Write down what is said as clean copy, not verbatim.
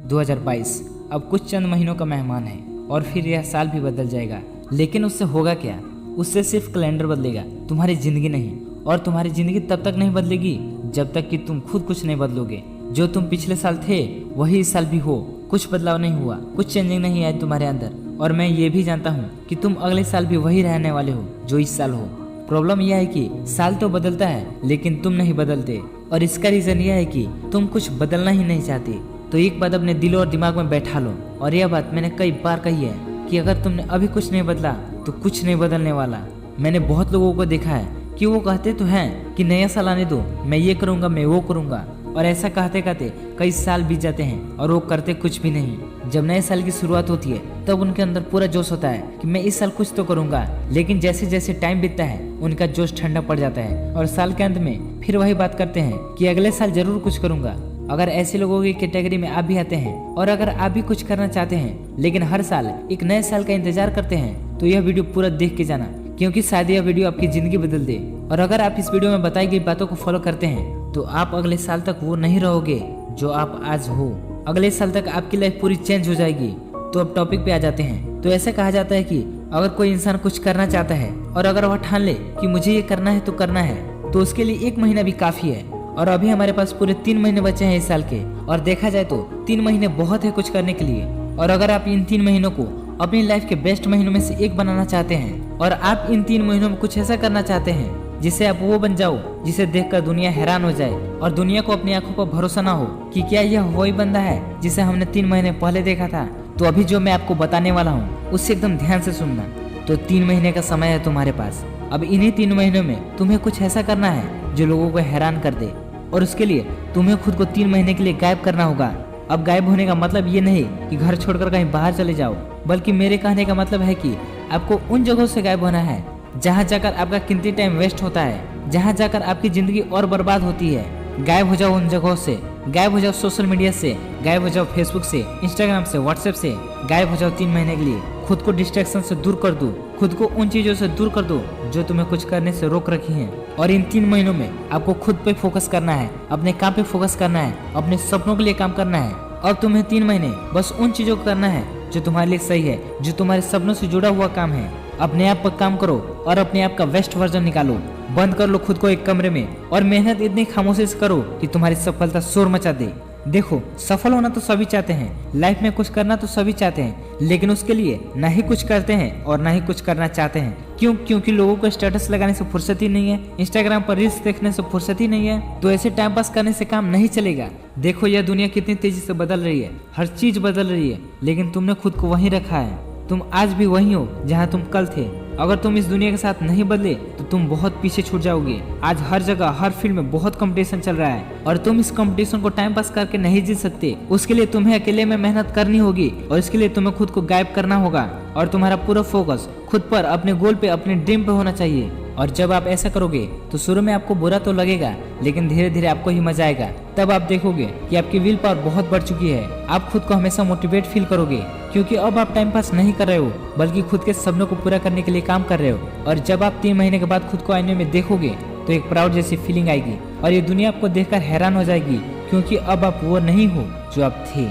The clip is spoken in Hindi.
2022 अब कुछ चंद महीनों का मेहमान है और फिर यह साल भी बदल जाएगा। लेकिन उससे होगा क्या? उससे सिर्फ कैलेंडर बदलेगा, तुम्हारी जिंदगी नहीं। और तुम्हारी जिंदगी तब तक नहीं बदलेगी जब तक कि तुम खुद कुछ नहीं बदलोगे। जो तुम पिछले साल थे वही इस साल भी हो। कुछ बदलाव नहीं हुआ, कुछ चेंजिंग नहीं आई तुम्हारे अंदर। और मैं ये भी जानता हूँ कि तुम अगले साल भी वही रहने वाले हो जो इस साल हो। प्रॉब्लम यह है कि साल तो बदलता है लेकिन तुम नहीं बदलते। और इसका रीजन यह है कि तुम कुछ बदलना ही नहीं चाहते। तो एक बात अपने दिल और दिमाग में बैठा लो। और यह बात मैंने कई बार कही है कि अगर तुमने अभी कुछ नहीं बदला तो कुछ नहीं बदलने वाला। मैंने बहुत लोगों को देखा है कि वो कहते तो हैं कि नया साल आने दो, मैं ये करूँगा, मैं वो करूँगा। और ऐसा कहते कहते कई साल बीत जाते हैं और वो करते कुछ भी नहीं। जब नए साल की शुरुआत होती है तब उनके अंदर पूरा जोश होता है कि मैं इस साल कुछ तो करूंगा। लेकिन जैसे जैसे टाइम बीतता है उनका जोश ठंडा पड़ जाता है और साल के अंत में फिर वही बात करते हैं कि अगले साल जरूर कुछ करूंगा। अगर ऐसे लोगों की कैटेगरी में आप भी आते हैं और अगर आप भी कुछ करना चाहते हैं लेकिन हर साल एक नए साल का इंतजार करते हैं तो यह वीडियो पूरा देख के जाना, क्योंकि शायद यह वीडियो आपकी जिंदगी बदल दे। और अगर आप इस वीडियो में बताई गई बातों को फॉलो करते हैं तो आप अगले साल तक वो नहीं रहोगे जो आप आज हो। अगले साल तक आपकी लाइफ पूरी चेंज हो जाएगी। तो अब टॉपिक पे आ जाते हैं। तो ऐसा कहा जाता है कि अगर कोई इंसान कुछ करना चाहता है और अगर वह ठान ले कि मुझे ये करना है तो करना है, तो उसके लिए 1 महीना भी काफी है। और अभी हमारे पास पूरे 3 महीने बचे हैं इस साल के। और देखा जाए तो 3 महीने बहुत है कुछ करने के लिए। और अगर आप इन 3 महीनों को अपनी लाइफ के बेस्ट महीनों में से एक बनाना चाहते हैं और आप इन 3 महीनों में कुछ ऐसा करना चाहते हैं जिससे आप वो बन जाओ जिसे देखकर दुनिया हैरान हो जाए और दुनिया को अपनी आंखों पर भरोसा ना हो कि क्या यह वही बंदा है जिसे हमने 3 महीने पहले देखा था। तो अभी जो मैं आपको बताने वाला हूँ उससे एकदम ध्यान से सुनना। तो 3 महीने का समय है तुम्हारे पास। अब इन्हीं 3 महीनों में तुम्हें कुछ ऐसा करना है जो लोगों को हैरान कर दे। और उसके लिए तुम्हें खुद को 3 महीने के लिए गायब करना होगा। अब गायब होने का मतलब ये नहीं कि घर छोड़कर कहीं बाहर चले जाओ, बल्कि मेरे कहने का मतलब है कि आपको उन जगहों से गायब होना है जहाँ जाकर आपका कीमती टाइम वेस्ट होता है, जहाँ जाकर आपकी जिंदगी और बर्बाद होती है। गायब हो जाओ उन जगहों से, गायब हो जाओ सोशल मीडिया से, गायब हो जाओ फेसबुक से, इंस्टाग्राम से, व्हाट्सएप से। गायब हो जाओ 3 महीने के लिए। खुद को डिस्ट्रैक्शन से दूर कर दो, खुद को उन चीजों से दूर कर दो जो तुम्हें कुछ करने से रोक रखी हैं। और इन 3 महीनों में आपको खुद पे फोकस करना है, अपने काम पे फोकस करना है, अपने सपनों के लिए काम करना है। और तुम्हें 3 महीने बस उन चीजों को करना है जो तुम्हारे लिए सही है, जो तुम्हारे सपनों से जुड़ा हुआ काम है। अपने आप पर काम करो और अपने आप का बेस्ट वर्जन निकालो। बंद कर लो खुद को एक कमरे में और मेहनत इतनी खामोशी से करो कि तुम्हारी सफलता शोर मचा दे। देखो, सफल होना तो सभी चाहते हैं, लाइफ में कुछ करना तो सभी चाहते हैं, लेकिन उसके लिए ना ही कुछ करते हैं और ना ही कुछ करना चाहते हैं। क्यों? क्योंकि लोगों को स्टेटस लगाने से फुर्सत ही नहीं है, इंस्टाग्राम पर रील्स देखने से फुर्सत ही नहीं है। तो ऐसे टाइम पास करने से काम नहीं चलेगा। देखो, यह दुनिया कितनी तेजी से बदल रही है, हर चीज बदल रही है, लेकिन तुमने खुद को वहीं रखा है। तुम आज भी वही हो जहाँ तुम कल थे। अगर तुम इस दुनिया के साथ नहीं बदले तो तुम बहुत पीछे छूट जाओगे। आज हर जगह, हर फील्ड में बहुत कंपटीशन चल रहा है और तुम इस कंपटीशन को टाइम पास करके नहीं जीत सकते। उसके लिए तुम्हें अकेले में मेहनत करनी होगी और इसके लिए तुम्हें खुद को गायब करना होगा। और तुम्हारा पूरा फोकस खुद पर, अपने गोल पे, अपने ड्रीम पे होना चाहिए। और जब आप ऐसा करोगे तो शुरू में आपको बुरा तो लगेगा, लेकिन धीरे धीरे आपको ही मजा आएगा। तब आप देखोगे कि आपकी विल पावर बहुत बढ़ चुकी है। आप खुद को हमेशा मोटिवेट फील करोगे, क्योंकि अब आप टाइम पास नहीं कर रहे हो बल्कि खुद के सपनों को पूरा करने के लिए काम कर रहे हो। और जब आप 3 महीने के बाद खुद को आईने में देखोगे तो एक प्राउड जैसी फीलिंग आएगी और ये दुनिया आपको देखकर हैरान हो जाएगी, क्योंकि अब आप वो नहीं हो जो आप थे।